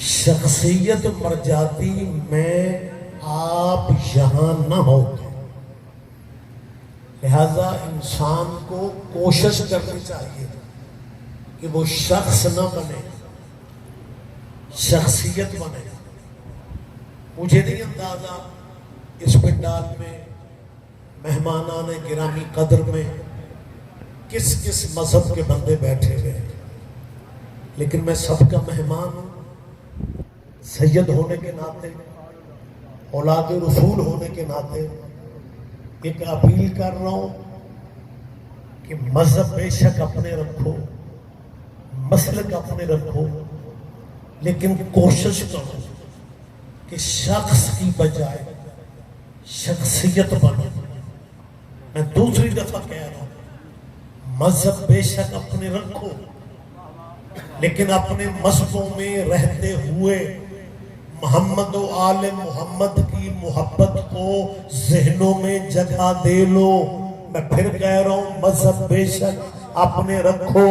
شخصیت مر جاتی میں آپ یہاں نہ ہوتے، لہذا انسان کو کوشش کرنی چاہیے کہ وہ شخص نہ بنے، شخصیت بنے۔ مجھے نہیں اندازہ اس پنڈال میں مہمانان گرامی قدر میں کس کس مذہب کے بندے بیٹھے ہوئے ہیں، لیکن میں سب کا مہمان ہوں۔ سید ہونے کے ناطے، اولاد رسول ہونے کے ناطے ایک اپیل کر رہا ہوں کہ مذہب بے شک اپنے رکھو، مسلک اپنے رکھو، لیکن کوشش کرو کہ شخص کی بجائے شخصیت بنو۔ میں دوسری دفعہ کہہ رہا ہوں، مذہب بے شک اپنے رکھو، لیکن اپنے مذہبوں میں رہتے ہوئے محمد و آل محمد کی محبت کو ذہنوں میں جگہ دے لو۔ میں پھر کہہ رہا ہوں، مذہب بے شک اپنے رکھو،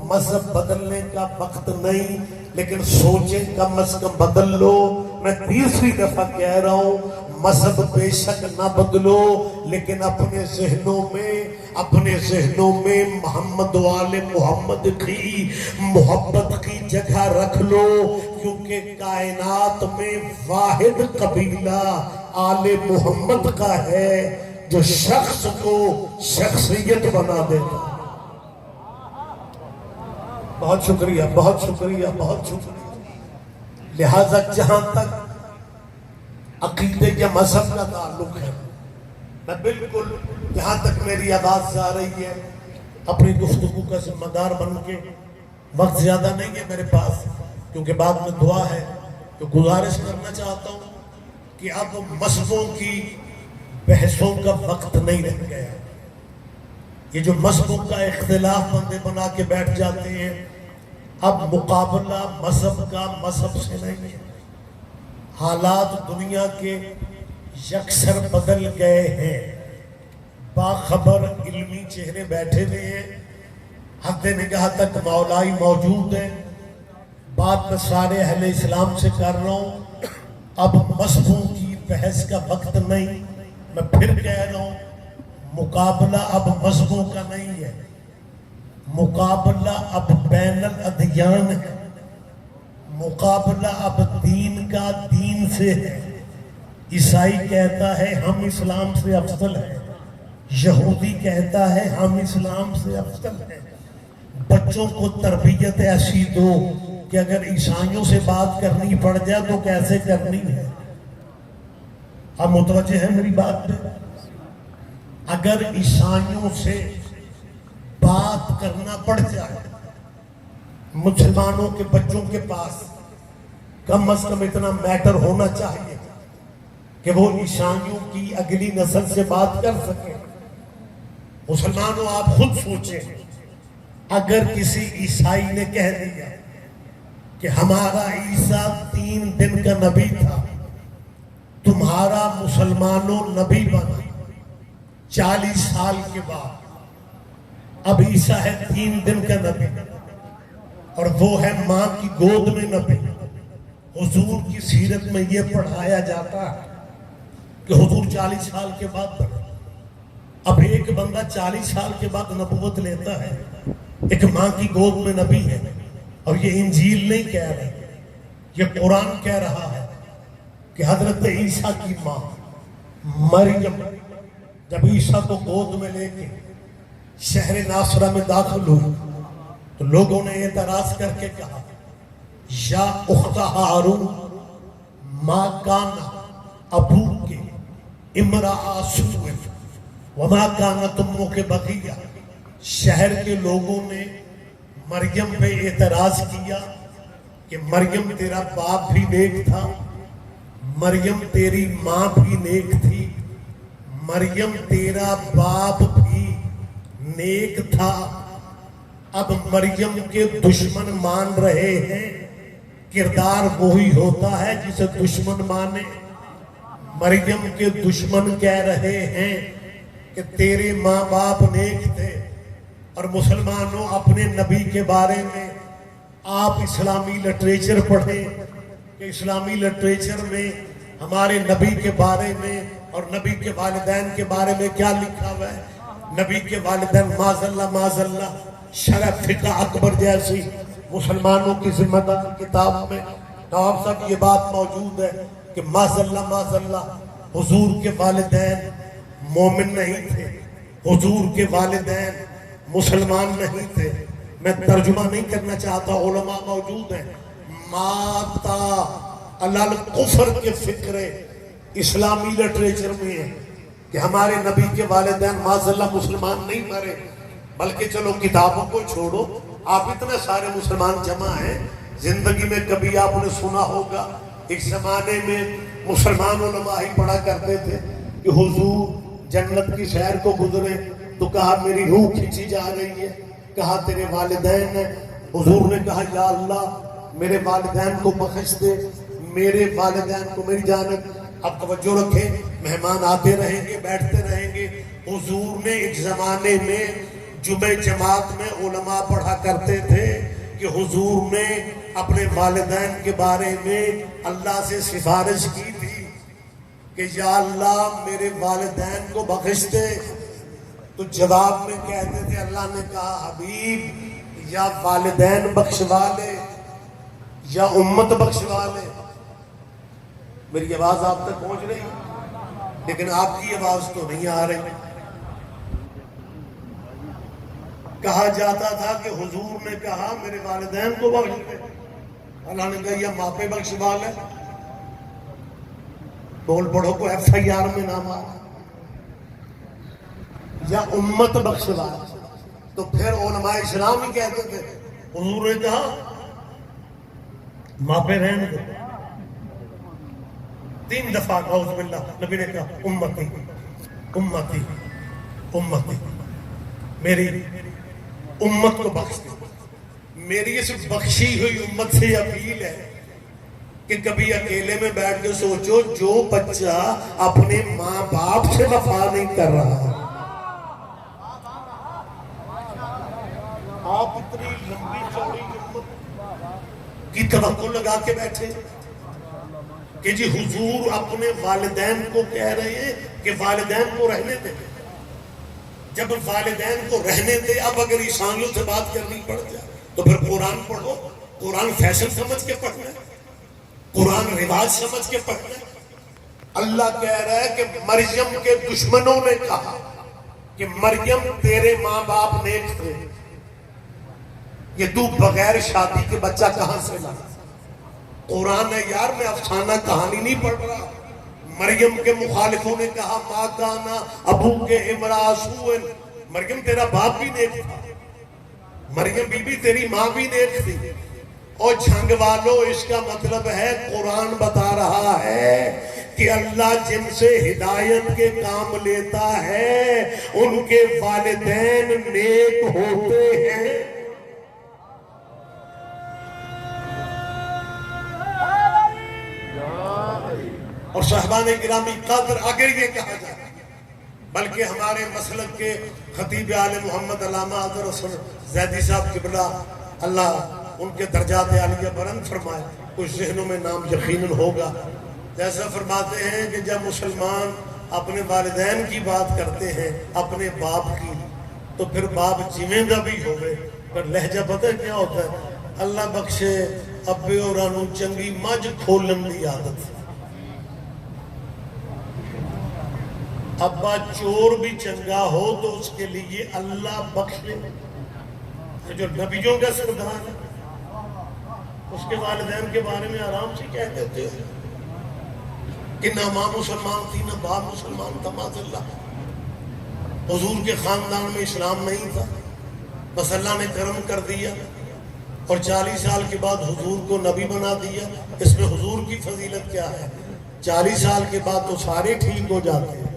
مذہب بدلنے کا وقت نہیں، لیکن سوچیں کم از کم بدل لو۔ میں تیسری دفعہ کہہ رہا ہوں، مذہب بے شک نہ بدلو، لیکن اپنے ذہنوں میں محمد و آل محمد کی محبت کی جگہ رکھ لو، کیونکہ کائنات میں واحد قبیلہ آل محمد کا ہے جو شخص کو شخصیت بنا دیتا۔ بہت شکریہ، بہت شکریہ، بہت شکریہ۔ لہذا جہاں تک عقیدے یا مذہب کا تعلق ہے، میں بالکل جہاں تک میری آواز جا رہی ہے اپنی گفتگو کا ذمہ دار بن کے، وقت زیادہ نہیں ہے میرے پاس کیونکہ بعد میں دعا ہے، تو گزارش کرنا چاہتا ہوں کہ اب مذہبوں کی بحثوں کا وقت نہیں رہ گیا۔ یہ جو مذہبوں کا اختلاف بندے بنا کے بیٹھ جاتے ہیں، اب مقابلہ مذہب کا مذہب سے نہیں ہے۔ حالات دنیا کے یکسر بدل گئے ہیں، باخبر علمی چہرے بیٹھے ہوئے ہیں، حد نگاہ تک مولائی موجود ہیں۔ بات میں سارے اہل اسلام سے کر رہا ہوں، اب مذہبوں کی بحث کا وقت نہیں۔ میں پھر کہہ رہا ہوں، مقابلہ اب مذہبوں کا نہیں ہے، مقابلہ اب بین الادیان ہے، مقابلہ اب دین کا دین سے ہے۔ عیسائی کہتا ہے ہم اسلام سے افضل ہیں، یہودی کہتا ہے ہم اسلام سے افضل ہیں۔ بچوں کو تربیت ایسی دو کہ اگر عیسائیوں سے بات کرنی پڑ جائے تو کیسے کرنی ہے۔ آپ متوجہ ہیں میری بات پہ؟ اگر عیسائیوں سے بات کرنا پڑ جائے مسلمانوں کے بچوں کے پاس، کم از کم اتنا میٹر ہونا چاہیے کہ وہ عیسائیوں کی اگلی نسل سے بات کر سکیں۔ مسلمانوں آپ خود سوچیں، اگر کسی عیسائی نے کہہ دیا کہ ہمارا عیسیٰ 3 دن کا نبی تھا، تمہارا مسلمانوں نبی بنا 40 سال کے بعد، اب عیسیٰ ہے 3 دن کا نبی اور وہ ہے ماں کی گود میں نبی۔ حضور کی سیرت میں یہ پڑھایا جاتا ہے کہ حضور 40 سال کے بعد بنا۔ اب ایک بندہ 40 سال کے بعد نبوت لیتا ہے، ایک ماں کی گود میں نبی ہے، اور یہ انجیل نہیں کہہ رہے، یہ قرآن کہہ رہا ہے کہ حضرت عیسیٰ کی ماں مریم جب عیسیٰ کو گود میں لے کے شہر ناصرہ میں داخل ہوئی تو لوگوں نے اعتراض کر کے کہا، یا اخت ہارون ما کان ابوک امرأ سوء وما کانت امک بغیہ۔ شہر کے لوگوں نے مریم پہ اعتراض کیا کہ مریم تیرا باپ بھی نیک تھا، مریم تیری ماں بھی نیک تھی، مریم تیرا باپ بھی نیک تھا۔ اب مریم کے دشمن مان رہے ہیں، کردار وہی ہوتا ہے جسے دشمن مانے۔ مریم کے دشمن کہہ رہے ہیں کہ تیرے ماں باپ نیک تھے، اور مسلمانوں اپنے نبی کے بارے میں آپ اسلامی لٹریچر پڑھیں کہ اسلامی لٹریچر میں ہمارے نبی کے بارے میں اور نبی کے والدین کے بارے میں کیا لکھا ہوا ہے؟ نبی کے والدین معاذ اللہ شرح فقہ اکبر جیسی مسلمانوں کی ذمہ دار کتاب میں نواب صاحب یہ بات موجود ہے کہ معاذ اللہ حضور کے والدین مومن نہیں تھے، حضور کے والدین مسلمان نہیں تھے۔ میں ترجمہ نہیں کرنا چاہتا، علماء موجود ہیں۔ ماتا الکفر کے فکرے اسلامی لٹریچر میں ہے کہ ہمارے نبی کے والدین معاذ اللہ مسلمان نہیں مرے، بلکہ چلو کتابوں کو چھوڑو، آپ اتنے سارے مسلمان جمع ہیں، زندگی میں کبھی آپ نے سنا ہوگا ایک زمانے میں مسلمان علماء ہی پڑھا کرتے تھے کہ حضور جنت کی سیر کو گزرے تو کہا میری روح کھینچی جا رہی ہے، کہا تیرے والدین ہیں، حضور نے کہا یا اللہ میرے والدین کو بخش دے، میرے والدین کو میری جانب۔ اب توجہ رکھیں، مہمان آتے رہیں گے بیٹھتے رہیں گے۔ حضور نے ایک زمانے میں جمعہ جماعت میں علماء پڑھا کرتے تھے کہ حضور نے اپنے والدین کے بارے میں اللہ سے سفارش کی تھی کہ یا اللہ میرے والدین کو بخش دے، تو جواب میں کہتے تھے اللہ نے کہا حبیب یا والدین بخشوا لے یا امت بخشوا لے۔ میری آواز آپ تک پہنچ رہی ہے لیکن آپ کی آواز تو نہیں آ رہی۔ کہا جاتا تھا کہ حضور نے کہا میرے والدین کو بخش دے، اللہ نے کہا یا ماپے بخشوا لے، بول پڑھو کو FIR میں نام آ یا امت بخشوا۔ تو پھر علماء اسلام ہی کہتے تھے، حضور نے کہا ماپے رہنے دے، 3 دفعہ اعوذ باللہ، نبی نے کہا امتی امتی امتی، میری امت کو بخش دے۔ میری اس بخشی ہوئی امت سے اپیل ہے کہ کبھی اکیلے میں بیٹھ کے سوچو جو بچہ اپنے ماں باپ سے وفا نہیں کر رہا، آپ اتنی لمبی چوڑی امت کی توقع لگا کے بیٹھے کہ جی حضور اپنے والدین کو کہہ رہے ہیں کہ والدین کو رہنے دے۔ جب والدین کو رہنے دے، اب اگر عیسائیوں سے بات کرنی پڑ جائے تو پھر قرآن پڑھو۔ قرآن فیشن سمجھ کے پڑھنا ہے، قرآن رواج سمجھ کے پڑھنا ہے۔ اللہ کہہ رہا ہے کہ مریم کے دشمنوں نے کہا کہ مریم تیرے ماں باپ نیک تھے، یہ تو بغیر شادی کے بچہ کہاں سے لا؟ قرآن ہے یار، میں افسانہ کہانی نہیں پڑھ رہا۔ مریم کے مخالفوں نے کہا ماں کانا ابو کے امرا سوء، مریم تیرا باپ بھی نیک تھا، مریم بی بی تیری ماں بھی نیک تھی۔ اور جھنگ والو، اس کا مطلب ہے قرآن بتا رہا ہے کہ اللہ جن سے ہدایت کے کام لیتا ہے ان کے والدین نیک ہوتے ہیں۔ اور صحابہ گرامی قدر اگر یہ کہا جائے، بلکہ ہمارے مسلک کے خطیب آل محمد علامہ حضرت زیدی صاحب قبلہ اللہ ان کے درجات عالیہ بلند فرمائے، کچھ ذہنوں میں نام یقیناً ہوگا، جیسا فرماتے ہیں کہ جب مسلمان اپنے والدین کی بات کرتے ہیں اپنے باپ کی، تو پھر باپ جویں دا بھی ہوئے پر لہجہ پتہ کیا ہوتا ہے؟ اللہ بخشے ابے اور انو چنگی مجھ کھولن دی عادت، ابا چور بھی چنگا ہو تو اس کے لیے اللہ بخشے۔ جو نبیوں کا سردار ہے اس کے والدین کے بارے میں آرام سے کہہ دیتے ہیں کہ نہ ماں مسلمان تھی نہ باپ مسلمان تھا، معاذ اللہ۔ حضور کے خاندان میں اسلام نہیں تھا، بس اللہ نے کرم کر دیا اور 40 سال کے بعد حضور کو نبی بنا دیا۔ اس میں حضور کی فضیلت کیا ہے؟ 40 سال کے بعد تو سارے ٹھیک ہو جاتے ہیں۔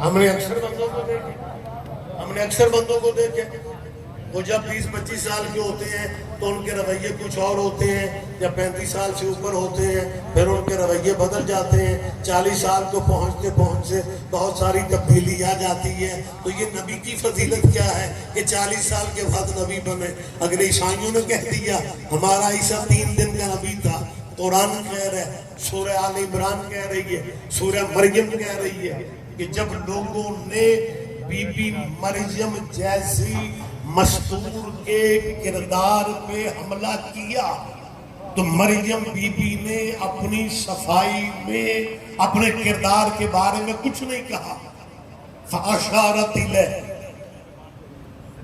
ہم نے اکثر بندوں کو دیکھے وہ جب 20-25 سال کے ہوتے ہیں تو ان کے رویے کچھ اور ہوتے ہیں، جب 35 سال سے اوپر ہوتے ہیں پھر ان کے رویے بدل جاتے ہیں، 40 سال کو پہنچتے پہنچتے بہت ساری تبدیلی آ جاتی ہے۔ تو یہ نبی کی فضیلت کیا ہے کہ 40 سال کے بعد نبی بنے؟ اگر عیسائیوں نے کہہ دیا ہمارا عیسیٰ 3 دن کا نبی تھا، قرآن کہہ رہا ہے، سورہ آل عمران کہہ رہی ہے، سورہ مریم کہہ رہی ہے کہ جب لوگوں نے بی بی مریم جیسی مستور کے کردار پہ حملہ کیا تو مریم بی بی نے اپنی صفائی میں اپنے کردار کے بارے میں کچھ نہیں کہا۔ فَأَشَارَتْ إِلَيْهِ،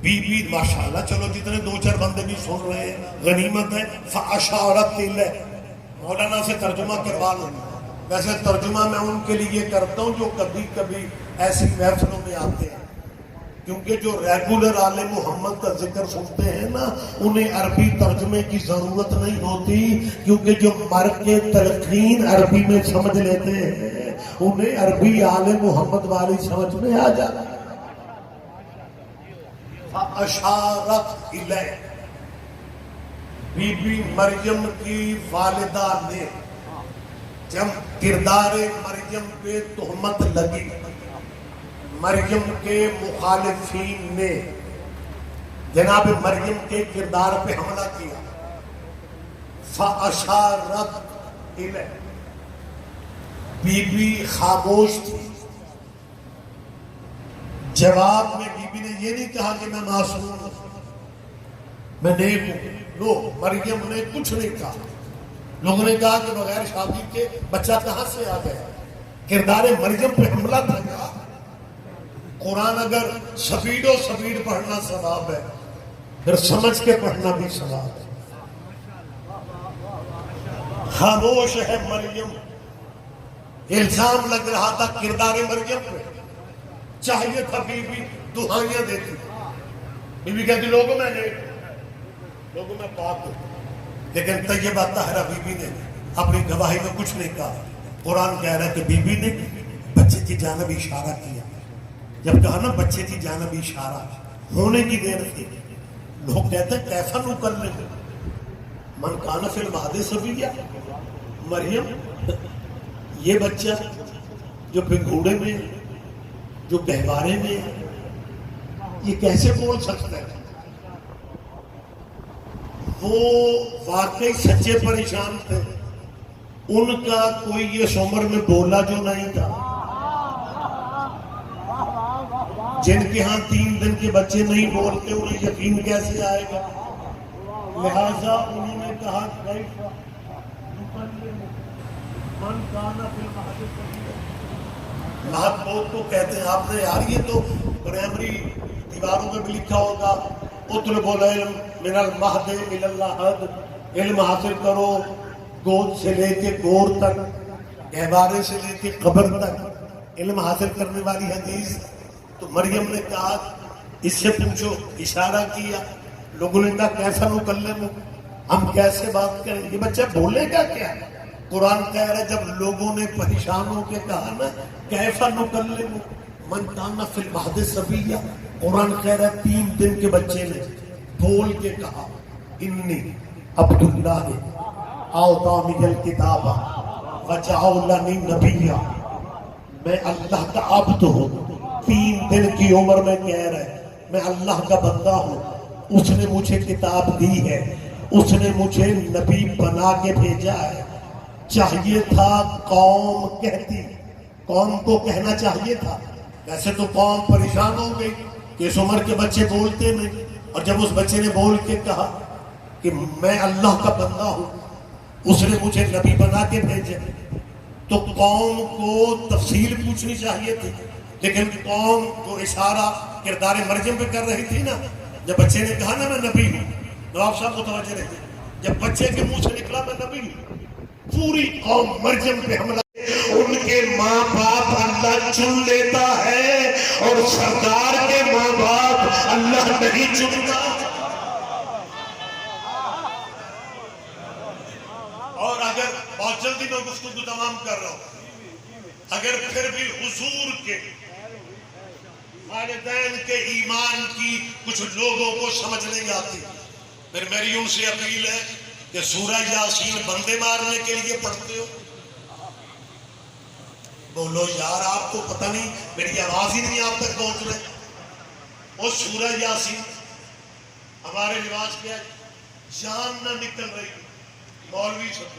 بی بی ماشاءاللہ، چلو جتنے 2-4 بندے بھی سن رہے ہیں غنیمت ہے۔ فَأَشَارَتْ إِلَيْهِ، مولانا سے ترجمہ کروا لوں، ویسے ترجمہ میں ان کے لیے کرتا ہوں جو کبھی کبھی ایسی محفلوں میں آتے ہیں، کیونکہ جو ریگولر آل محمد کا ذکر سنتے ہیں نا انہیں عربی ترجمے کی ضرورت نہیں ہوتی، کیونکہ جو مر کے تلقین عربی میں سمجھ لیتے ہیں انہیں عربی آل محمد والی سمجھ میں آ جاتا ہے۔ فَأَشَارَتْ إِلَيْهِ، بی بی مریم کی والدہ نے جب کردار مریم پہ تہمت لگی، مریم کے مخالفین نے جناب مریم کے کردار پہ حملہ کیا۔ فَأَشَارَتْ إِلَيْهِ، بی بی خاموش تھی، جواب میں بی بی نے یہ نہیں کہا کہ میں معصوم ہوں، میں نیک ہوں، لو مریم نے کچھ نہیں کہا۔ لوگوں نے کہا کہ بغیر شادی کے بچہ کہاں سے آ گیا؟ کردار مریم پہ حملہ تھا کیا؟ قرآن اگر سپیڈ پڑھنا ثواب ہے، پھر سمجھ کے پڑھنا بھی ثواب ہے۔ خاموش ہے مریم، الزام لگ رہا تھا کردار مریم پہ، چاہیے تھا بی بی دہائیاں دیتی، بی بی کہتی لوگوں میں نیک ہوں، لوگوں میں پاک ہوں، لیکن طیبہ طاہرہ بی بی نے اپنی گواہی میں کچھ نہیں کہا۔ قرآن کہہ رہا ہے کہ بی بی نے بچے کی جانب اشارہ کیا، جب کہا نا بچے کی جانب اشارہ ہونے کی دیر تھی، لوگ کہتے ہیں کیسا نکلم من کان فی المہد صبیا، مریم یہ بچہ جو بھگوڑے میں جو گہوارے میں یہ کیسے بول سکتا ہے؟ وہ واقعی سچے پریشان تھے، ان کا کوئی یہ عمر میں بولا جو نہیں تھا، جن کے ہاں 3 دن کے بچے نہیں بولتے انہیں یقین کیسے آئے گا؟ لہذا انہوں نے کہا کیف نکلم من کان فی المہد صبیا۔ مہد بہت کو کہتے ہیں، آپ نے یار یہ تو پرائمری دیواروں میں بھی لکھا ہوگا، اطلب العلم من المہد الی اللحد، علم حاصل کرو گود سے لے کے گور تک، گہوارے سے لے کے قبر تک، علم حاصل کرنے والی حدیث۔ تو مریم نے کہا اس سے پوچھو، اشارہ کیا، لوگوں نے کہا کیسا نکلم، ہم کیسے بات کریں، یہ بچہ بولے گا کیا؟ قرآن کہہ رہا ہے جب لوگوں نے پریشان ہو کے کہا نا کیسا نکلم من کان فی المہد صبیا، قرآن کہہ رہا ہے 3 دن کے بچے نے بول کے کہا انی عبداللہ آتانی الکتاب وجعلنی نبیا، میں اللہ کا عبد ہوں، 3 دن کی عمر میں کہہ رہا ہے میں اللہ کا بندہ ہوں، اس نے مجھے کتاب دی ہے، اس نے مجھے نبی بنا کے بھیجا ہے۔ چاہیے تھا قوم کہتی، قوم کو کہنا چاہیے تھا، ویسے تو قوم پریشان ہو گئی کہ اس عمر کے بچے بولتے نہیں، اور جب اس بچے نے بول کے کہا کہ میں اللہ کا بندہ ہوں، اس نے مجھے نبی بنا کے بھیجا، تو قوم کو تفصیل پوچھنی چاہیے تھی، لیکن قوم جو اشارہ کردار مریم پہ کر رہی تھی نا، جب بچے نے کہا نا میں نبی ہوں، نواب صاحب متوجہ رہتے، جب بچے کے منہ سے نکلا میں نبی ہوں، پوری قوم مریم پہ حملہ، ان کے ماں باپ اللہ چن لیتا ہے اور سرکار کے ماں باپ اللہ نہیں چنتا۔ اور اگر بہت جلدی میں گفتگو تمام کر رہا ہوں، اگر پھر بھی حضور کے والدین کے ایمان کی کچھ لوگوں کو سمجھ نہیں آتی. پھر میری ان سے اپیل ہے کہ سورہ یاسین بندے مارنے کے لیے پڑھتے ہو. بولو یار آپ کو پتہ نہیں، میری آواز ہی نہیں آپ تک پہنچ رہے. اور سورہ یاسین ہمارے رواج کیا ہے، جان نہ نکل رہی مولوی سب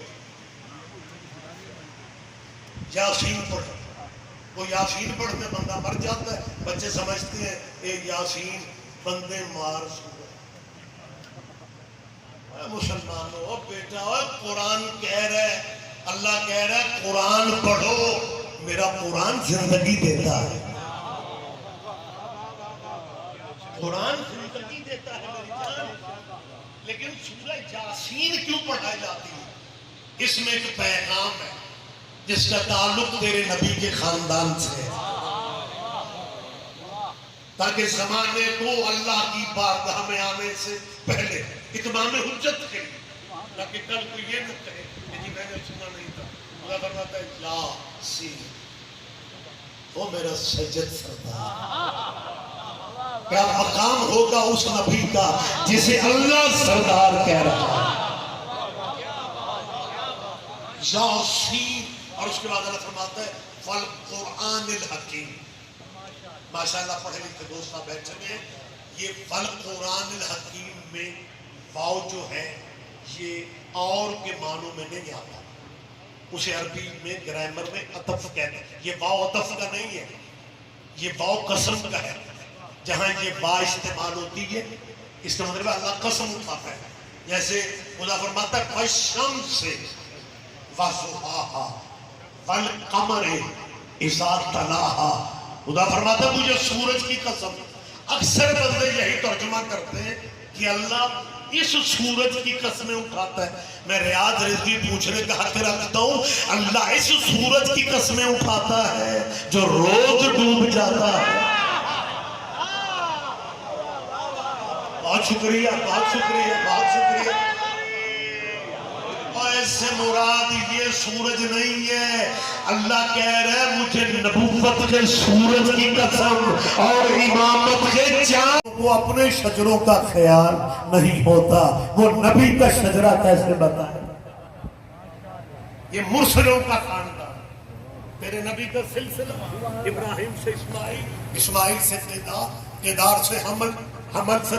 یاسین پڑھ. وہ یاسین پڑھتے بندہ مر جاتا ہے. بچے سمجھتے ہیں ایک یاسین بندے مار سورہ. مسلمانوں بیٹا قرآن کہہ رہا ہے، اللہ کہہ رہا ہے قرآن پڑھو. میرا قرآن زندگی دیتا ہے. قرآن زندگی دیتا ہے میری جان. لیکن سورہ یاسین کیوں پڑھائی جاتی ہے؟ اس میں ایک پیغام ہے جس کا تعلق تیرے نبی کے خاندان سے ہے، تاکہ زمانے کو اللہ کی بارگاہ میں آنے سے پہلے اتمام حجت کے لیے، تاکہ کل کو یہ نہ کہے کہ جی میں نے سنا نہیں تھا. اللہ فرماتا ہے یاسین، وہ میرا سجد سردار. کیا مقام ہوگا اس نبی کا جسے اللہ سردار کہہ رہا ہے. یاسین. اور اس کے بعد اللہ فرماتا ہے والقرآن الحکیم. ماشاءاللہ پڑھے لکھے دوست بیٹھے ہیں. یہ والقرآن الحکیم میں واو جو ہے یہ اور کے معنوں میں نہیں آتا. اسے عربی میں گرامر میں عطف کہتے ہیں. یہ واو عطف کا نہیں ہے، یہ واو قسم کا ہے. جہاں یہ با استعمال ہوتی ہے اس کا مطلب اللہ قسم اٹھاتا ہے. جیسے خدا فرماتا ہے والشمس وضحاہا والقمر اذا تلاہا. خدا فرماتا ہے مجھے سورج کی قسم. اکثر بندے یہی ترجمہ کرتے ہیں کہ اللہ اس سورج کی قسمیں اٹھاتا ہے. میں ریاض رضوی پوچھنے کا حق رکھتا ہوں، اللہ اس سورج کی قسمیں اٹھاتا ہے جو روز ڈوب جاتا ہے. بہت شکریہ، بہت شکریہ، بہت شکریہ. ایسے مراد یہ سورج نہیں ہے. اللہ کہہ رہا ہے مجھے نبوت کے سورج کی قسم اور امامت کے چاند. وہ اپنے شجروں کا خیال نہیں ہوتا، وہ نبی کا شجرہ کیسے بتائے. یہ مرسلوں کا خاندان. تیرے نبی کا سلسلہ ابراہیم سے اسماعیل، اسماعیل سے قیدار، قیدار سے حمل، حمل سے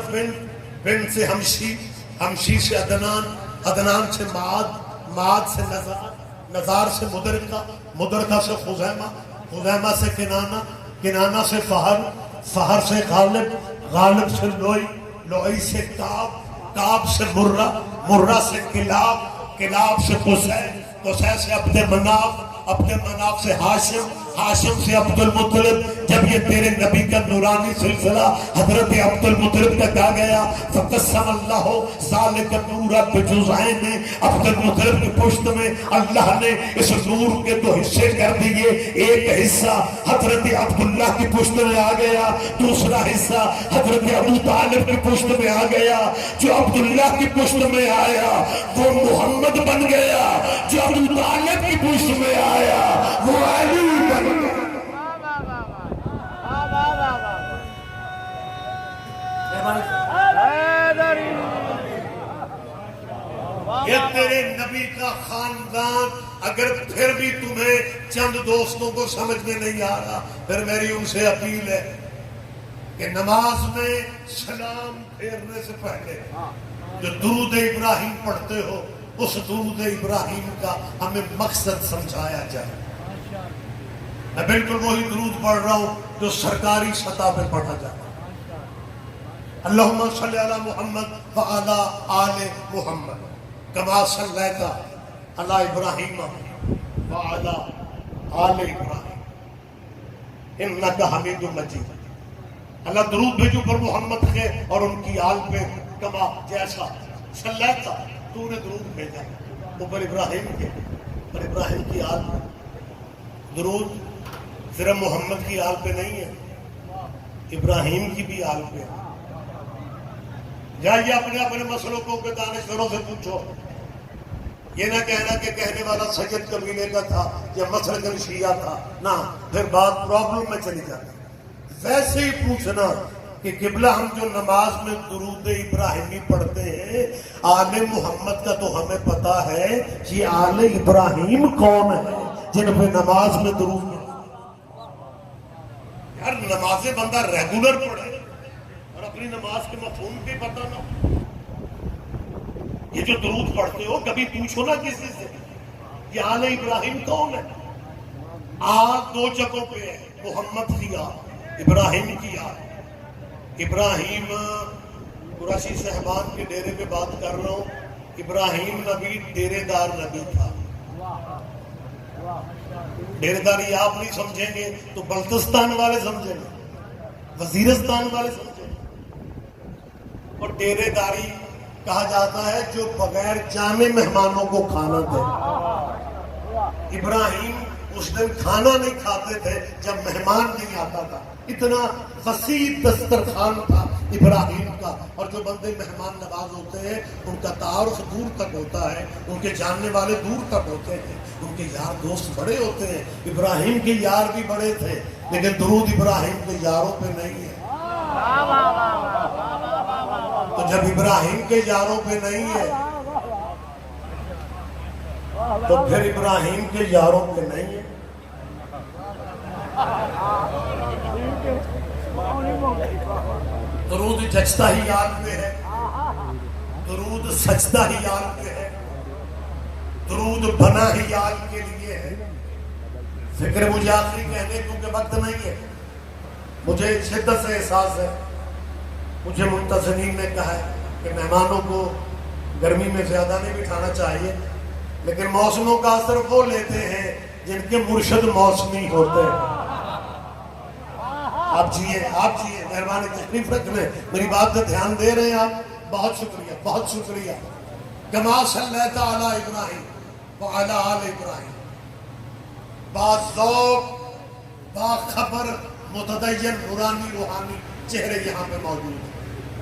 بنت سے ہمشی، ہمشی سے عدنان، عدنان سے معاد، معاد سے نزار، نزار سے مدرکہ، مدرکہ سے خزیمہ، خزیمہ سے کنانہ، کنانہ سے فہر، فہر سے غالب، غالب سے لوئی، لوئی سے کعب، کعب سے مرہ، مرہ سے کلاب، کلاب سے قصے، قصے سے عبد مناف، عبد مناف سے ہاشم، ہاشم سے عبد المطلب. جب یہ تیرے نبی کا نورانی سلسلہ حضرت عبد المطلب تک آ گیا، فقسم اللہ ذالک النور بجزئین. عبد المطلب کی پشت میں اللہ نے اس نور کے دو حصے کر دیے. ایک حصہ حضرت عبداللہ کی پشت میں آ گیا، دوسرا حصہ حضرت ابو طالب کی پشت میں آ گیا. جو عبداللہ کی پشت میں آیا وہ محمد بن گیا، جو ابو طالب کی پشت میں آیا وہ علی بن گیا. یہ تیرے نبی کا خاندان. اگر پھر بھی تمہیں چند دوستوں کو سمجھ میں نہیں آ رہا، پھر میری ان سے اپیل ہے کہ نماز میں سلام پھیرنے سے پہلے جو درود ابراہیم پڑھتے ہو اس درود ابراہیم کا ہمیں مقصد سمجھایا جائے. میں بالکل وہی درود پڑھ رہا ہوں جو سرکاری سطح پہ پڑھا جاتا ہے. اللہم صلی علی محمد وعلی آل محمد کما صلیت علی ابراہیم وعلی آل ابراہیم انکا حمید مجید. اللہ درود بھیجو پر محمد کے اور ان کی آل پہ کما جیسا صلیت تو نے درود بھیجا اوپر ابراہیم کے، پر ابراہیم کی آل پہ. درود صرف محمد کی آل پہ نہیں ہے، ابراہیم کی بھی آل پہ ہے. جائیے اپنے اپنے مسلکوں کے دانشوروں سے پوچھو. یہ نہ کہنا کہ کہنے والا سید قبیلے کا تھا یا مسلک شیعہ تھا، نہ پھر بات پرابلم میں چلی جاتی. ویسے ہی پوچھنا کہ قبلہ ہم جو نماز میں درود ابراہیمی پڑھتے ہیں آل محمد کا تو ہمیں پتا ہے، یہ آل ابراہیم کون ہے جن پہ نماز میں درود؟ یار نمازیں بندہ ریگولر پڑھے اور اپنی نماز کے مفہوم بھی پتہ نہ ہو۔ یہ جو درود پڑھتے ہو کبھی پوچھو نا کسی سے یہ آل ابراہیم کون ہے؟ آل دو جگہوں پہ ہے، محمد کی آل، ابراہیم کی آل۔ ابراہیم قریشی صاحبان کے ڈیرے پہ بات کر رہا ہوں، ابراہیم نبی ڈیرے دار نبی تھا۔ ڈیرے داری آپ نہیں سمجھیں گے تو بلتستان والے سمجھیں گے، وزیرستان والے سمجھیں گے۔ اور ڈیرے داری کہا جاتا ہے جو بغیر جانے مہمانوں کو کھانا دے۔ ابراہیم اس دن کھانا نہیں کھاتے تھے جب مہمان نہیں آتا تھا، اتنا وسیع دسترخوان تھا ابراہیم کا۔ اور جو بندے مہمان نواز ہوتے ہیں ان کا تعارف دور تک ہوتا ہے، ان کے جاننے والے دور تک ہوتے ہیں، ان کے یار دوست بڑے ہوتے ہیں۔ ابراہیم کے یار بھی بڑے تھے لیکن درود ابراہیم کے یاروں پہ نہیں ہے۔ تو جب ابراہیم کے یاروں پہ نہیں ہے تو پھر ابراہیم کے یاروں پہ نہیں ہے۔ درود جچتا ہی یار پہ ہے، درود سجدہ ہی یار پہ ہے، درود بنا ہی یار کے لیے ہے۔ فکر مجھے آخری کہنے کیونکہ وقت نہیں ہے، مجھے شدت سے احساس ہے۔ مجھے منتظمین نے کہا ہے کہ مہمانوں کو گرمی میں زیادہ نہیں بٹھانا چاہیے، لیکن موسموں کا اثر وہ لیتے ہیں جن کے مرشد موسمی ہوتے ہیں۔ آپ جیئے مہربانی تشریف رکھنے، میری بات پہ دھیان دے رہے ہیں آپ، بہت شکریہ بہت شکریہ۔ کما صلیت علی ابراہیم وعلی آل ابراہیم، باذوق باخبر متدین نورانی روحانی چہرے یہاں پہ موجود ہیں۔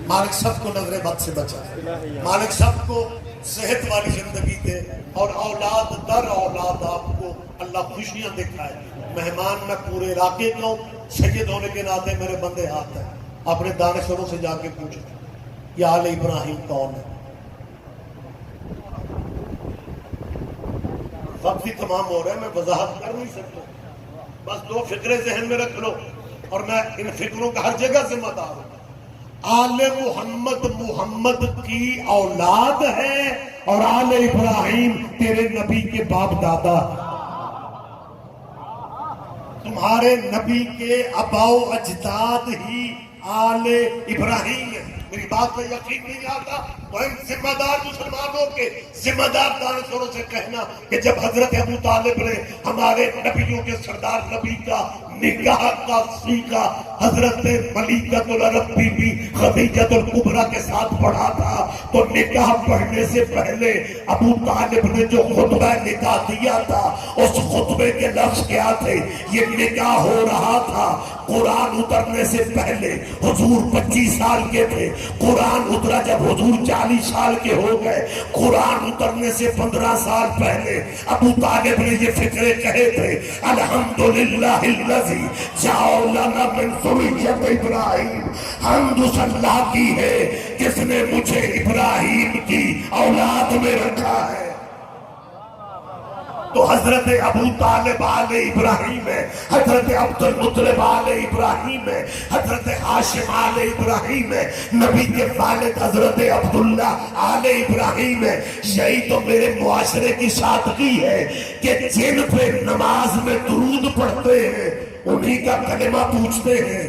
مالک سب کو نظر بد سے بچائے، مالک سب کو صحت والی زندگی دے، اور اولاد در اولاد آپ کو اللہ خوشیاں دکھائے۔ مہمان میں پورے علاقے کا ہوں، سید ہونے کے ناطے میرے بندے ہاتھ ہیں، اپنے دانشوروں سے جا کے پوچھو یہ آل ابراہیم کون ہے۔ وقت ہی تمام ہو رہا ہے، میں وضاحت کر نہیں سکتا، بس دو فکریں ذہن میں رکھ لو اور میں ان فکروں کا ہر جگہ ذمہ دار ہوں۔ آل محمد محمد کی اولاد ہے اور آل ابراہیم تیرے نبی کے باپ دادا۔ تمہارے نبی کے آباء و اجداد ہی آل ابراہیم ہے۔ میری بات پہ یقین نہیں آتا تو ان ذمہ دار مسلمانوں کے ذمہ دار دانشوروں سے کہنا کہ جب حضرت ابو طالب نے ہمارے نبیوں کے سردار نبی کا نکاح کا سیکھا، حضرت ملیکۃ العرب بی بی خدیجۃ الکبریٰ کے ساتھ پڑھا تھا، تو نکاح پڑھنے سے پہلے ابو طالب نے جو خطبہ نکاح دیا تھا اس خطبے کے لفظ کیا تھے؟ یہ نکاح ہو رہا تھا قرآن اترنے سے پہلے، حضور 25 سال کے تھے، قرآن اترا جب حضور 40 سال کے ہو گئے، قرآن اترنے سے 15 سال پہلے ابو طالب نے یہ فکرے کہے تھے، الحمدللہ الذی جعل لنا من ذریۃ ابراہیم، حمد اس اللہ کی ہے جس نے مجھے ابراہیم کی اولاد میں رکھا ہے۔ تو حضرت ابو طالب آل ابراہیم ہے، حضرت عبد المطلب آل ابراہیم ہے، حضرت ہاشم آل ابراہیم ہے، نبی کے والد حضرت عبداللہ آل ابراہیم ہے۔ یہی تو میرے معاشرے کی سادگی ہے کہ جن پہ نماز میں درود پڑھتے ہیں انہی کا کلمہ پوچھتے ہیں،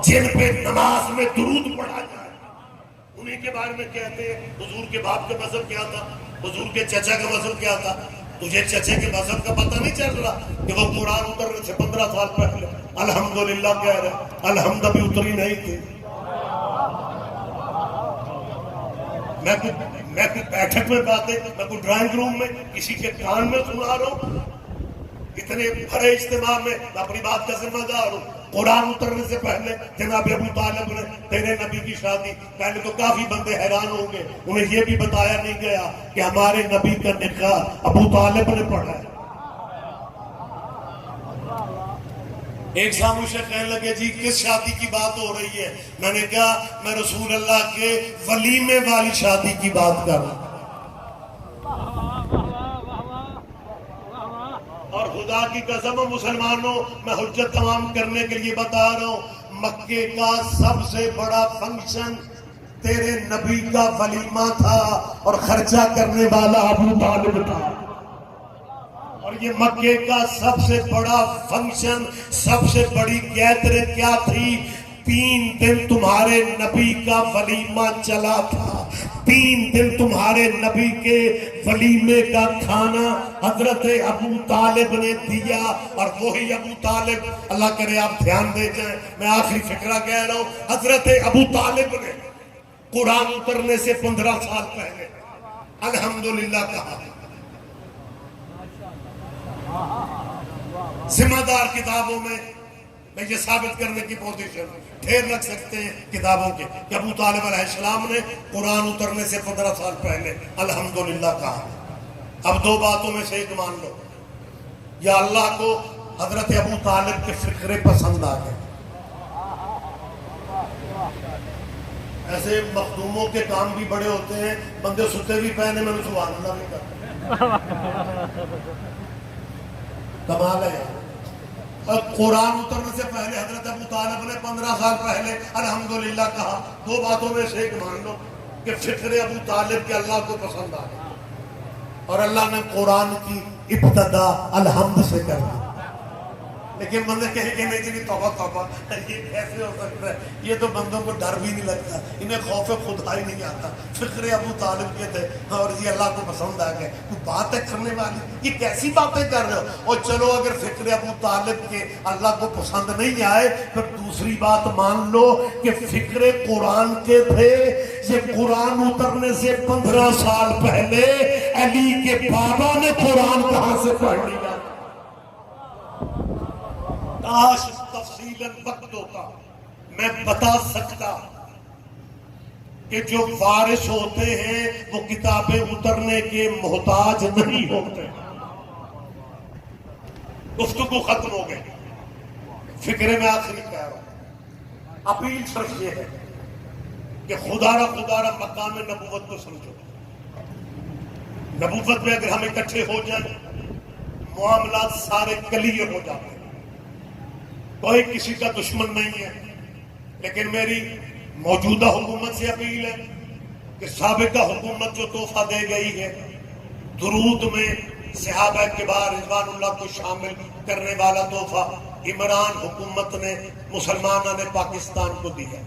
جن پہ نماز میں درود پڑھا جائے انہی کے بارے میں کہتے ہیں حضور کے باپ کا مذہب کیا تھا، حضور کے چچا کا مذہب کیا تھا۔ تجھے چچے کے مذہب کا پتہ نہیں چل رہا کہ وہ قرآن اترنے سے 15 سال پہلے الحمدللہ کہہ رہے، الحمد بھی اتری نہیں تھی۔ میں کوئی بیٹھک میں باتیں، میں کوئی ڈرائنگ روم میں کسی کے کان میں سنا رہا ہوں، اتنے بڑے اجتماع میں میں اپنی بات کا ذمہ دار ہوں۔ قرآن اترنے سے پہلے جناب ابو طالب نے تیرے نبی کی شادی، پہلے تو کافی بندے حیران ہوں گے، انہیں یہ بھی بتایا نہیں گیا کہ ہمارے نبی کا نکاح ابو طالب نے پڑھا ہے۔ ایک سامنے سے کہنے لگے جی کس شادی کی بات ہو رہی ہے؟ میں نے کہا میں رسول اللہ کے ولیمے والی شادی کی بات کر رہا ہوں. اور خدا کی قسم مسلمانوں، میں حجت تمام کرنے کے لیے بتا رہا ہوں، مکے کا سب سے بڑا فنکشن تیرے نبی کا ولیمہ تھا اور خرچہ کرنے والا ابو طالب تھا. اور یہ مکے کا سب سے بڑا فنکشن، سب سے بڑی گیدرنگ کیا تھی؟ 3 دن تمہارے نبی کا ولیمہ چلا تھا. 3 دن تمہارے نبی کے ولیمے کا کھانا حضرت ابو طالب نے دیا. اور وہی ابو طالب، اللہ کرے آپ دھیان دے جائیں، میں آخری فکرہ کہہ رہا ہوں، حضرت ابو طالب نے قرآن اترنے سے 15 سال پہلے الحمدللہ کہا. ذمہ دار کتابوں میں یہ ثابت کرنے کی پوزیشن ڈھیر رکھ سکتے ہیں کتابوں کے کہ ابو طالب علیہ السلام نے قرآن اترنے سے 15 سال پہلے الحمدللہ کہا. اب 2 باتوں میں سے ایک مان لو، یا اللہ کو حضرت ابو طالب کے فکرے پسند آ گئے. ایسے مخدوموں کے کام بھی بڑے ہوتے ہیں، بندے ستے بھی پہنے میں سبحان اللہ بھی کرتے. کمال ہے. اور قرآن اترنے سے پہلے حضرت ابو طالب نے 15 سال پہلے الحمدللہ کہا. 2 باتوں میں سے ایک مان لو کہ فکر ابو طالب کے اللہ کو پسند آ گیا اور اللہ نے قرآن کی ابتدا الحمد سے کر دی. لیکن بندے کہیں کہ نہیں جی توبہ توبہ، یہ کیسے ہو سکتا ہے؟ یہ تو بندوں کو ڈر بھی نہیں لگتا، انہیں خوف خدا ہی نہیں آتا. فکر ابو طالب کے تھے اور یہ اللہ کو پسند آ گئے. تو بات ہے کرنے والی، یہ کیسی باتیں کر رہے ہو؟ اور چلو اگر فکر ابو طالب کے اللہ کو پسند نہیں آئے پھر دوسری بات مان لو کہ فکر قرآن کے تھے. یہ قرآن اترنے سے 15 سال پہلے علی کے بابا نے قرآن کہاں سے پڑھ لیا. کاش تفصیلاً وقت ہوتا میں بتا سکتا کہ جو وارث ہوتے ہیں وہ کتابیں اترنے کے محتاج نہیں ہوتے. گفتگو ختم ہو گئی. فکرے میں آخری کہہ رہا ہوں، اپیل صرف یہ ہے کہ خدا را مقام نبوت کو سمجھو. نبوت میں اگر ہم اکٹھے ہو جائیں معاملات سارے کلیئر ہو جاتے ہیں. کوئی کسی کا دشمن نہیں ہے، لیکن میری موجودہ حکومت سے اپیل ہے کہ سابقہ حکومت جو تحفہ دے گئی ہے درود میں صحابہ کبار رضوان اللہ کو شامل کرنے والا تحفہ عمران حکومت نے مسلمانوں نے پاکستان کو دیا،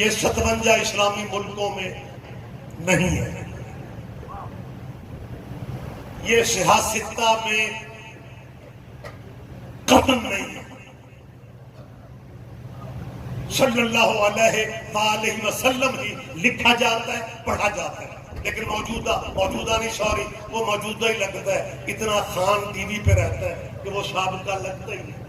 یہ 57 اسلامی ملکوں میں نہیں ہے. یہ سیاستہ میں قدم نہیں ہے. صلی اللہ علیہ وآلہ وسلم ہی لکھا جاتا ہے، پڑھا جاتا ہے، لیکن موجودہ نہیں، سوری وہ موجودہ ہی لگتا ہے. اتنا خان ٹی وی پہ رہتا ہے کہ وہ سابقہ لگتا ہی نہیں.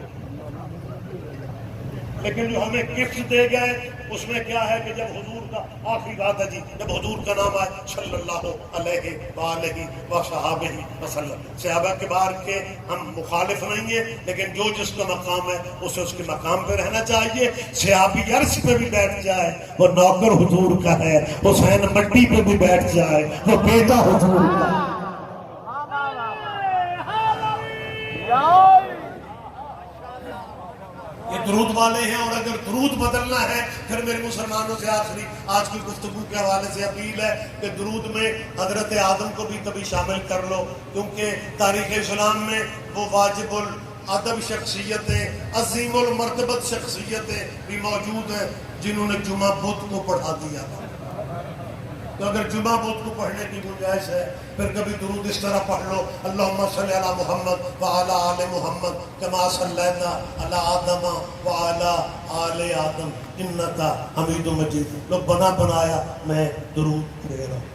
لیکن جو ہمیں گفٹ دے گئے اس میں کیا ہے کہ جب حضور کا آخری بات ہے جی، جب حضور کا نام آئے صلی اللہ علیہ وآلہ وصحابہ وسلم. صحابہ کبار کے ہم مخالف نہیں ہیں، لیکن جو جس کا مقام ہے اسے اس کے مقام پہ رہنا چاہیے. صحابی عرش پہ بھی بیٹھ جائے وہ نوکر حضور کا ہے، حسین مٹی پہ بھی بیٹھ جائے وہ بیٹا حضور کا ہے. یہ درود والے ہیں، اور اگر درود بدلنا ہے پھر میرے مسلمانوں سے آخری آج کی گفتگو کے حوالے سے اپیل ہے کہ درود میں حضرت آدم کو بھی کبھی شامل کر لو، کیونکہ تاریخ اسلام میں وہ واجب الادب شخصیتیں، عظیم المرتبت شخصیتیں بھی موجود ہیں جنہوں نے جمعہ بدھ کو پڑھا دیا تھا. تو اگر جمعہ بدھ کو پڑھنے کی گنجائش ہے پھر کبھی درود اس طرح پڑھ لو، اللہم صلی علی محمد وعلی آل محمد کما صلیت علی آدم وعلی آل آدم انکا حمید مجید. لوگ بنا بنایا میں درود دے رہا ہوں.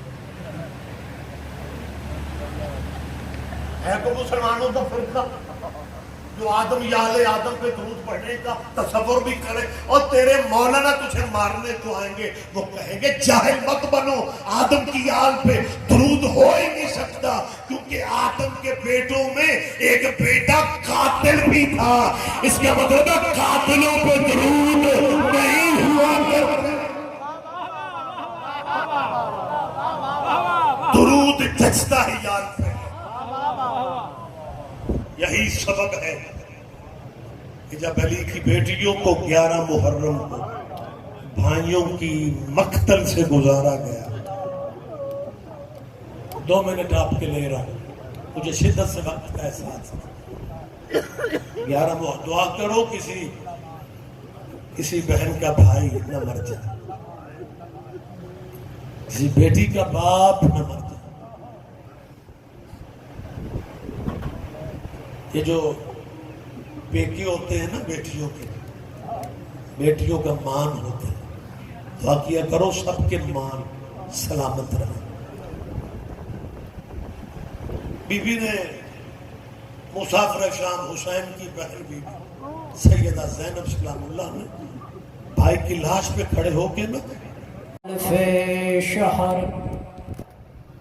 ہے تو مسلمانوں کا فرقہ جو آدم یا آل آدم پہ درود پڑھنے کا تصور بھی کرے، اور تیرے مولانا تجھے مارنے کو آئیں گے وہ کہیں گے جاہل مت بنو، آدم کی آل پہ درود ہو ہی نہیں سکتا کیونکہ آدم کے بیٹوں میں ایک بیٹا قاتل بھی تھا. اس کا مطلب ہے قاتلوں پہ درود نہیں ہوا کرتے. درود جچتا ہی یار پہ. یہی سبب ہے کہ جب علی کی بیٹیوں کو 11 محرم کو بھائیوں کی مقتل سے گزارا گیا. 2 منٹ آپ کے لے رہا ہوں, مجھے شدت سے وقت کا احساس ہے. 11 دعا کرو کسی بہن کا بھائی نہ مر جائے, کسی بیٹی کا باپ نہ مر جائے. یہ جو بیٹی ہوتے ہیں نا, بیٹیوں کا مان ہوتا ہے. دعا کیا کرو سب کے مان سلامت رہے. بی بی نے مسافر شام حسین کی بہن بی بی سیدہ زینب سلام اللہ نے بھائی کی لاش پہ کھڑے ہو کے نہ فی شہر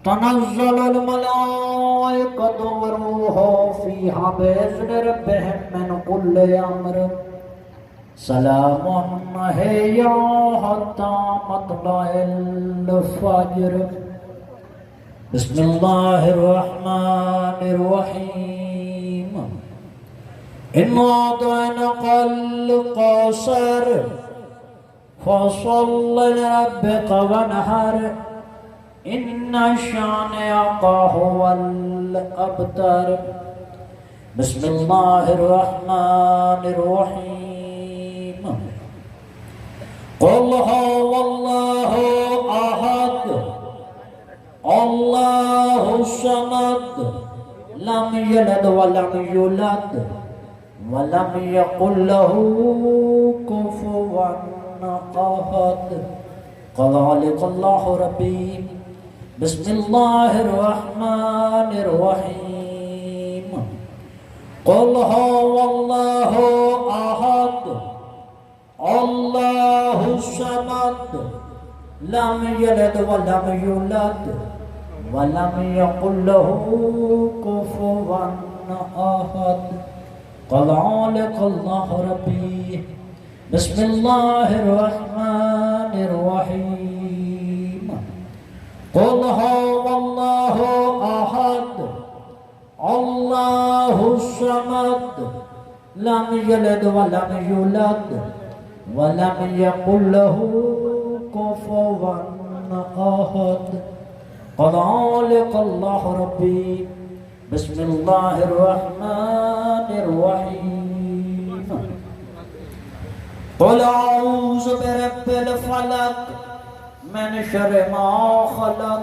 تنزل الملائکۃ والروح فیہا بإذن ربہم من کل امر سلام ہی حتی مطلع الفجر. بسم اللہ الرحمن الرحیم. انا اعطیناک الکوثر فصل لربک وانحر ان شانئک هو الابتر. بسم اللہ الرحمن الرحیم. قل هو اللہ احد اللہ الصمد لم یلد ولم یولد ولم یکن له کفوا احد. قذلک اللہ ربی. بسم اللہ الرحمن الرحیم. قل هو اللہ احد اللہ الصمد لم یلد ولم یولد ولم یکن له کفوا احد. قذلک اللہ ربی. بسم اللہ الرحمن الرحیم. قل هو اللہ احد اللہ الصمد لم یلد ولم یولد ولم یکن له کفوا احد. قذلک اللہ ربی. بسم اللہ الرحمن الرحیم. قل اعوذ برب الفلق من شر ما خلق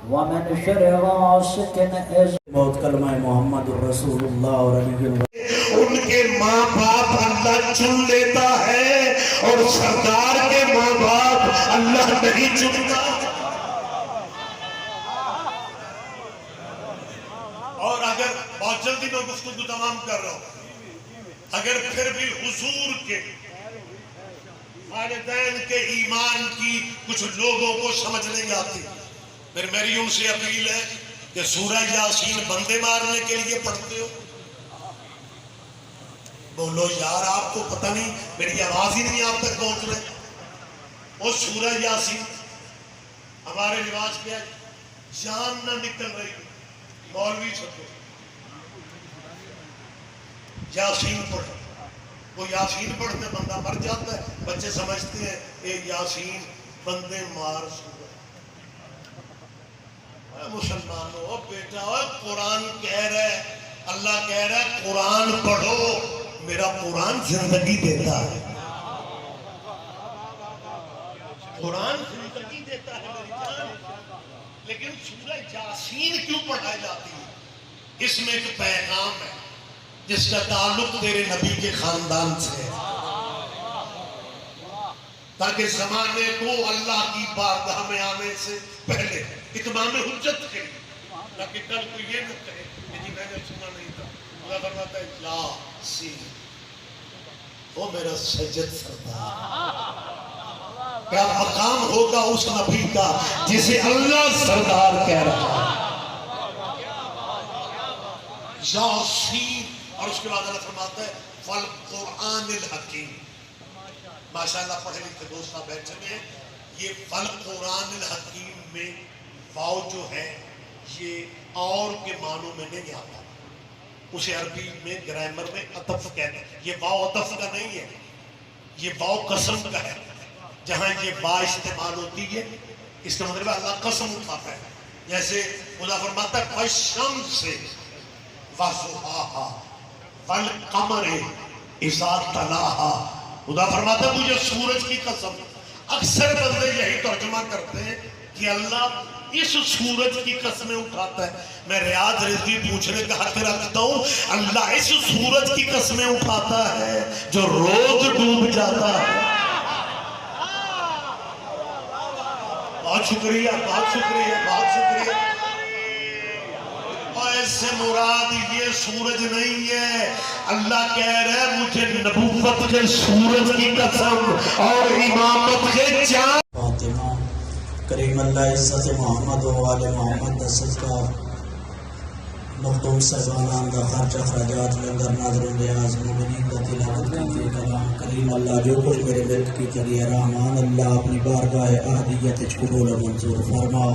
ومن شر غاسق اذا بہت کلمہ محمد الرسول اللہ اور علی ان کے ماں باپ اللہ چن لیتا ہے اور سردار کے ماں باپ اللہ نہیں چنتا. اور اگر بہت جلدی میں گفتگو تمام کر رہا ہوں, اگر پھر بھی حضور کے والدین کے ایمان کی کچھ لوگوں کو سمجھ نہیں آتی, پھر میری ان سے اپیل ہے کہ سورہ یاسین بندے مارنے کے لیے پڑھتے ہو. بولو یار, آپ کو پتہ نہیں, میری آواز ہی نہیں آپ تک پہنچ رہے. وہ سورہ یاسین ہمارے رواج کیا ہے, جان نہ نکل رہی مولوی چھپو یاسین پڑھو. وہ یاسین پڑھتے بندہ مر جاتا ہے, بچے سمجھتے ہیں اے یاسین بندے مار سورہ. مسلمانوں بیٹا, قرآن کہہ رہا ہے, اللہ کہہ رہا ہے قرآن پڑھو. میرا قرآن زندگی دیتا ہے, قرآن زندگی دیتا ہے میری جان. لیکن سورہ یاسین کیوں پڑھائی جاتی ہے؟ اس میں ایک پیغام ہے جس کا تعلق تیرے نبی کے خاندان سے ہے, تاکہ زمانے کو اللہ کی بارگاہ میں آنے سے پہلے اتمام حجت کرے, تاکہ کل کو یہ نہ کہے کہ جی میں نے سنا نہیں تھا. اللہ فرماتا ہے یاسین, وہ میرا سجد سردار. کیا مقام ہوگا اس نبی کا جسے اللہ سردار کہہ رہا ہے. یاسین، اور اس کے بعد اللہ فرماتا ہے والقرآن الحکیم. ماشاءاللہ پڑھے لکھے دوستاں بیٹھے ہیں. یہ والقرآن الحکیم میں واو جو ہے یہ اور کے معنوں میں نہیں آتا. اسے عربی میں گرامر میں عطف کہتے ہیں. یہ واو عطف کا نہیں ہے، یہ واو قسم کا ہے. جہاں یہ با استعمال ہوتی ہے اس کا مطلب اللہ قسم اٹھاتا ہے. جیسے خدا فرماتا ہے والشمس وضحاها والقمر اذا تلاها. خدا فرماتا ہے مجھے سورج کی قسم. اکثر بندے یہی ترجمہ کرتے ہیں کہ اللہ اس سورج کی قسمیں اٹھاتا ہے. میں ریاض رضوی پوچھنے کا حق رکھتا ہوں، اللہ اس سورج کی قسمیں اٹھاتا ہے جو روز ڈوب جاتا ہے. بہت شکریہ، بہت شکریہ، بہت شکریہ. اور اس سے مراد یہ سورج نہیں ہے. اللہ کہہ رہا ہے مجھے نبوت کے سورج کی قسم اور امامت کے چاند. فاطمہ کریم اللہ عزت محمد و آل محمد دست کا مخدوم صاحبان دا خرچ اخراجات لنگر ناظر ریاض مومنین کا تلاوت کرتے کلام کریم اللہ جو کچھ میرے ملک کی کریہ رحمان اللہ اپنی بارگاہ اہدیت قبول منظور فرما.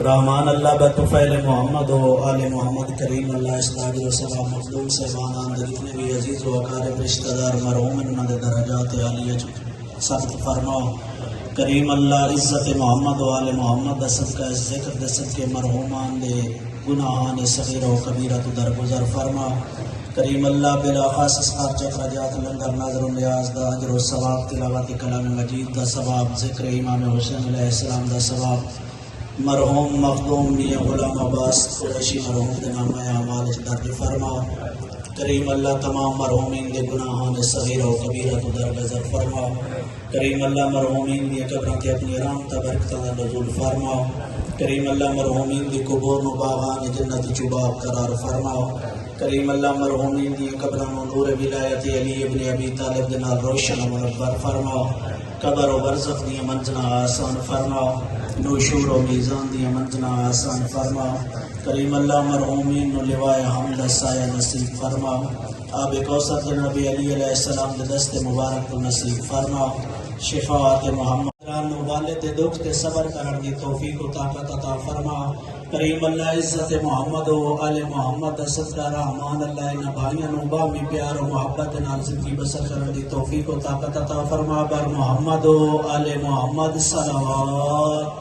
رحمان اللہ بطفیل محمد و آل محمد کریم اللہ اسلاج و سبا مخدوم صاحبان آن جتنے بھی عزیز و اقارب رشتہ دار مرحوم انہوں نے درجات عالیہ سخت فرما. کریم اللہ عزت محمد و آل محمد دست کا ذکر دست کے مرحومان دے گناہان صغیرہ و کبیرہ تو درگزر فرما. کریم اللہ بلا خاص خارج اخراجات لنگر ناظر نیاز دا اجر و ثواب تلاوت کلام مجید دا ثواب ذکر امام حسین علیہ السلام دا ثواب مرحوم مخدوم میاں غلام عباس قریشی مرحوم دے نامہ اعمال درج فرما. کریم اللہ تمام مرحومین دے گناہان صغیرہ و کبیرہ تو درگزر فرما. کریم اللہ مرحومین دی قبروں کے اپنی رحمت برکتہ نزول فرما. کریم اللہ مرحومین دی قبور و باغان جنت چباب قرار فرما. کریم اللہ مرحومین دی قبروں نور ولایت علی ابن ابی طالب دنال روشن و منور فرما. قبر و برزخ دی منزلہ آسان فرما. نوشور و میزان دی منزلہ آسان فرما. کریم اللہ مرحومین نو لوائے حمد سایہ نصیب فرما. آب کوثر جناب علی علیہ السلام دے دست مبارک نصیب فرما. شفاعت محمد رانو والد دکھ تے صبر کرن دی توفیق و طاقت عطا فرما. کریم اللہ عزت محمد و آل محمد صدقہ رحمان اللہ ان بھائیاں نو بامی پیار و محبت نال زندگی بسر کرن دی توفیق و طاقت عطا فرما. بر محمد و آل محمد صلوات.